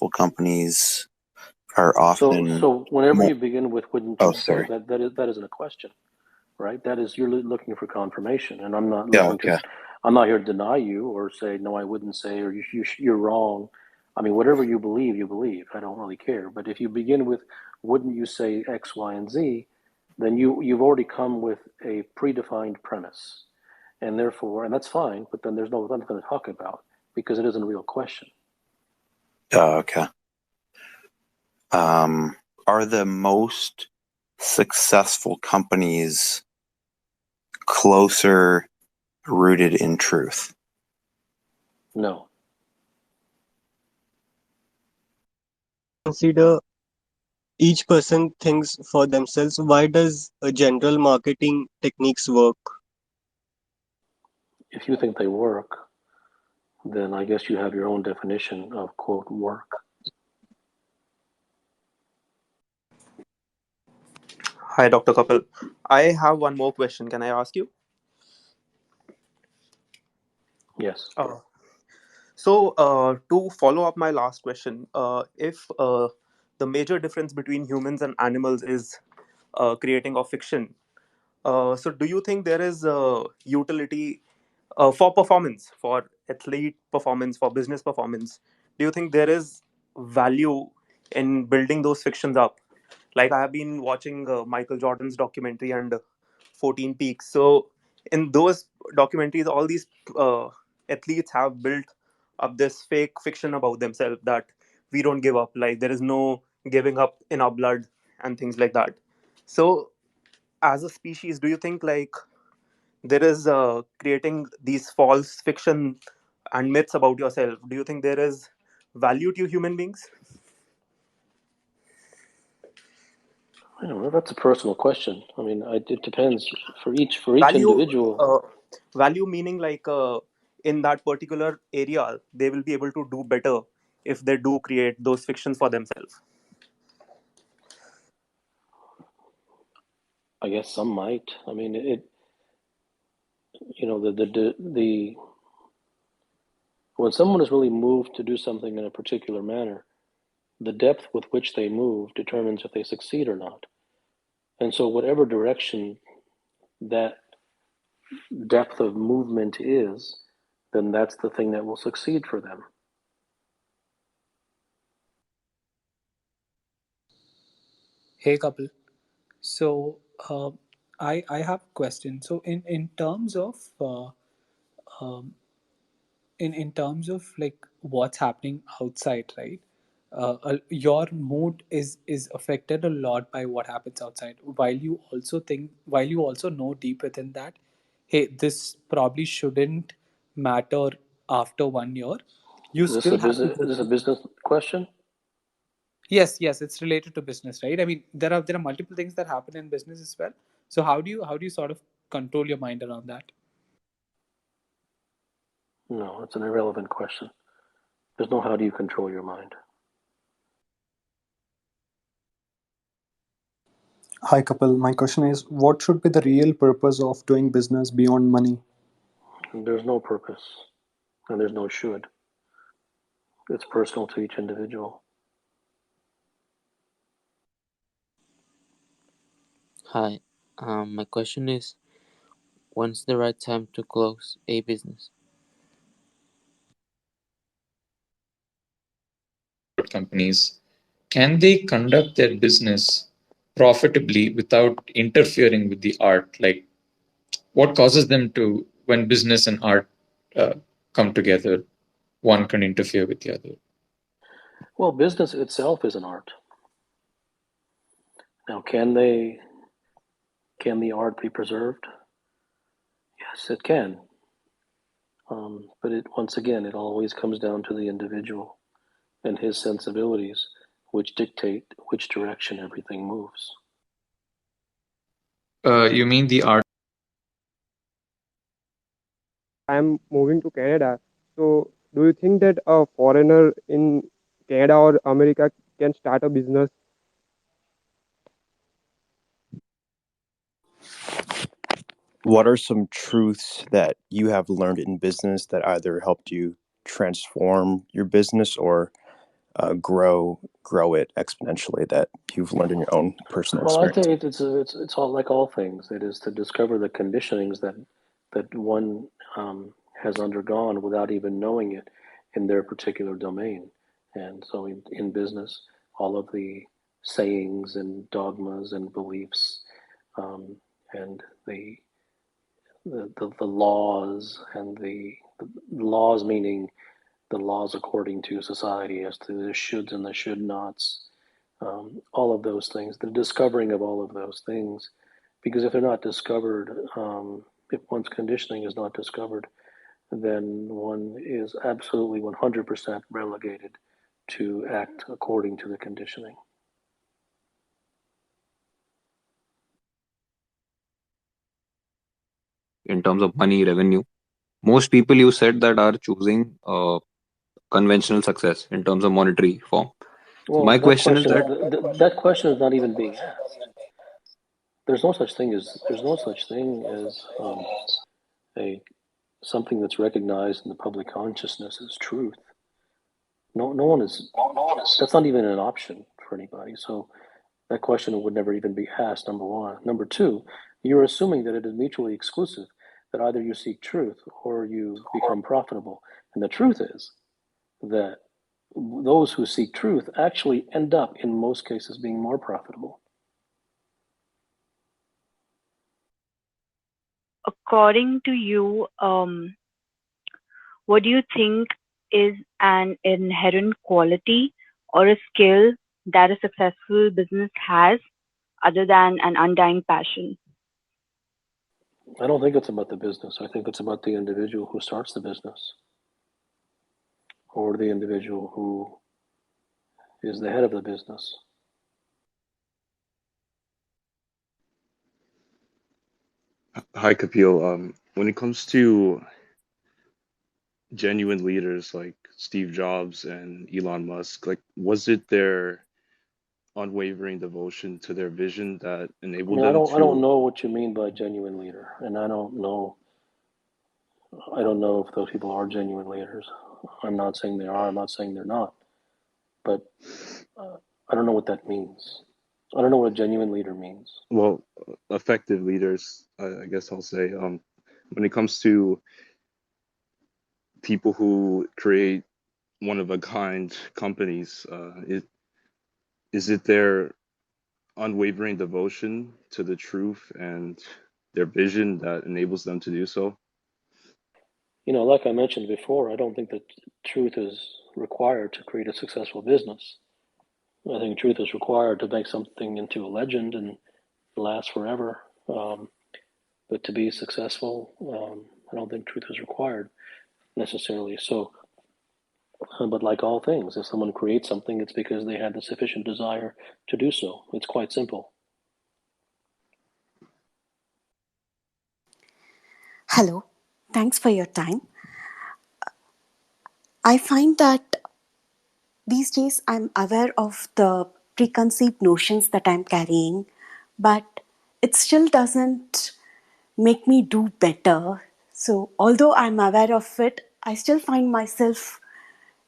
successful companies are often So whenever more... you begin with wouldn't Oh, you sorry. say, that isn't a question, right? That is, you're looking for confirmation, and I'm not Yeah, looking okay. I'm not here to deny you or say no, I wouldn't say, or you're wrong. I mean, whatever you believe, you believe. I don't really care. But if you begin with wouldn't you say X, Y, and Z, then you've already come with a predefined premise, and therefore, and that's fine. But then there's nothing to talk about because it isn't a real question. Oh, okay. Are the most successful companies closer rooted in truth? No. Consider each person thinks for themselves. Why does a general marketing techniques work? If you think they work, then I guess you have your own definition of quote work. Hi, Dr. Kapil. I have one more question. Can I ask you? Yes. To follow up my last question, if the major difference between humans and animals is creating of fiction, so do you think there is utility for performance, for athlete performance, for business performance? Do you think there is value in building those fictions up? Like I have been watching Michael Jordan's documentary and 14 Peaks. So in those documentaries, all these athletes have built up this fake fiction about themselves that we don't give up. Like there is no giving up in our blood and things like that. So as a species, do you think like there is creating these false fiction and myths about yourself? Do you think there is value to human beings? I don't know. That's a personal question. I mean, it depends for each Value, individual. value meaning like in that particular area, they will be able to do better if they do create those fictions for themselves. I guess some might. I mean, the when someone is really moved to do something in a particular manner, the depth with which they move determines if they succeed or not. And so, whatever direction that depth of movement is, then that's the thing that will succeed for them. Hey, Kapil. So, I have a question. So, in terms of um, in terms of like what's happening outside, right? Your mood is affected a lot by what happens outside. While you also know deep within that, hey, this probably shouldn't matter after 1 year. You Is this still a have to business? go Is this a through. business question? Yes, it's related to business, right? I mean, there are multiple things that happen in business as well. So how do you sort of control your mind around that? No, it's an irrelevant question. There's no how do you control your mind. Hi, Kapil. My question is, what should be the real purpose of doing business beyond money? There's no purpose, and there's no should. It's personal to each individual. Hi, my question is, when's the right time to close a business? Companies, can they conduct their business profitably without interfering with the art? Like, what causes them to, when business and art uh, come together, one can interfere with the other? Well, business itself is an art. Now, can the art be preserved? Yes, it can. But once again, it always comes down to the individual and his sensibilities, which dictate which direction everything moves. You mean the art? I'm moving to Canada. So, do you think that a foreigner in Canada or America can start a business? What are some truths that you have learned in business that either helped you transform your business or grow it exponentially that you've learned in your own personal Well, I experience? think it's all like all things. It is to discover the conditionings that one has undergone without even knowing it in their particular domain. And so, in business, all of the sayings and dogmas and beliefs, and the laws and the laws, meaning the laws according to society as to the shoulds and the should nots, all of those things, the discovering of all of those things, because if they're not discovered, if one's conditioning is not discovered, then one is absolutely 100% relegated to act according to the conditioning. In terms of money, revenue, most people you said that are choosing conventional success in terms of monetary form. So Well, my question is that that question is not even being asked. There's no such thing as a something that's recognized in the public consciousness as truth. No one is. That's not even an option for anybody. So that question would never even be asked. Number one. Number two, you're assuming that it is mutually exclusive. That either you seek truth or you become profitable. And the truth is that those who seek truth actually end up, in most cases, being more profitable. According to you, what do you think is an inherent quality or a skill that a successful business has other than an undying passion? I don't think it's about the business. I think it's about the individual who starts the business, or the individual who is the head of the business. Hi, Kapil. When it comes to genuine leaders like Steve Jobs and Elon Musk, like, was it their unwavering devotion to their vision that I enabled mean, them I don't to? know what you mean by genuine leader, and I don't know if those people are genuine leaders. I'm not saying they are. I'm not saying they're not. But I don't know what that means. I don't know what a genuine leader means. Well, effective leaders, I guess I'll say, when it comes to people who create one of a kind companies, is it their unwavering devotion to the truth and their vision that enables them to do so? Like I mentioned before, I don't think that truth is required to create a successful business. I think truth is required to make something into a legend and last forever. But to be successful, I don't think truth is required necessarily. So, but like all things, if someone creates something, it's because they had the sufficient desire to do so. It's quite simple. Hello, thanks for your time. I find that these days I'm aware of the preconceived notions that I'm carrying, but it still doesn't make me do better. So, although I'm aware of it, I still find myself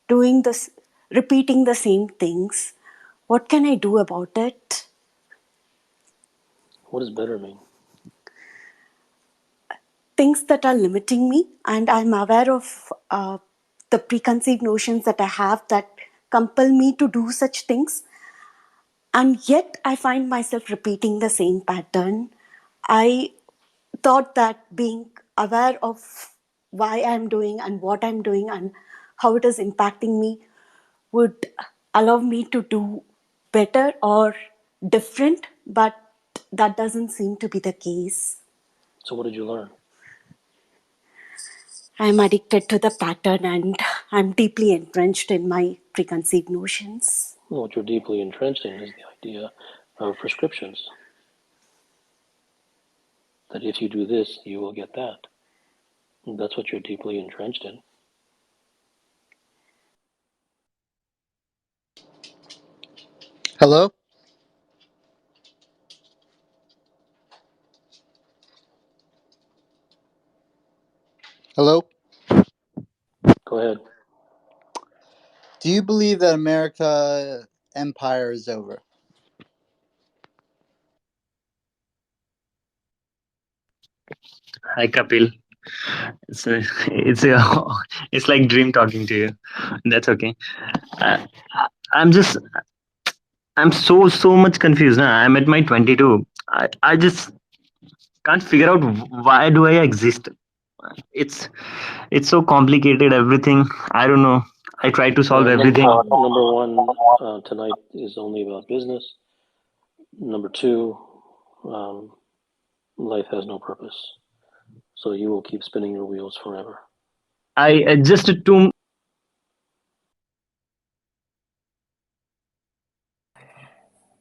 doing this, repeating the same things. What can I do about it? What does better mean? Things that are limiting me, and I'm aware of the preconceived notions that I have that compel me to do such things, and yet I find myself repeating the same pattern. I thought that being aware of why I'm doing and what I'm doing and how it is impacting me would allow me to do better or different, but that doesn't seem to be the case. So, what did you learn? I'm addicted to the pattern and I'm deeply entrenched in my preconceived notions. Well, what you're deeply entrenched in is the idea of prescriptions. That if you do this, you will get that. And that's what you're deeply entrenched in. Hello? Hello? Go ahead. Do you believe that America empire is over? Hi Kapil. It's it's like dream talking to you. That's okay. I, I'm just I'm so much confused now. I'm at my 22. I just can't figure out why do I exist. It's it's so complicated everything. I don't know. I try to solve everything. Number one, tonight is only about business. Number two, life has no purpose. So you will keep spinning your wheels forever. I adjusted to.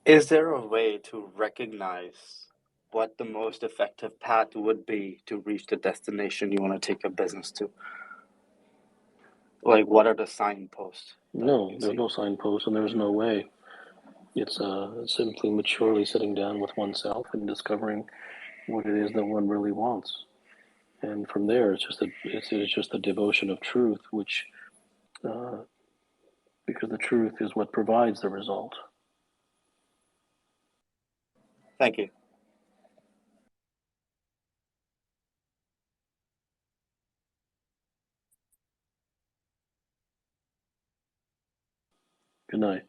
Is there a way to recognize what the most effective path would be to reach the destination you want to take your business to? Like, what are the signposts? No, there's no signpost and there's no way. It's simply maturely sitting down with oneself and discovering what it is that one really wants. And from there, it's just a devotion of truth, which because the truth is what provides the result. Thank you. Good night.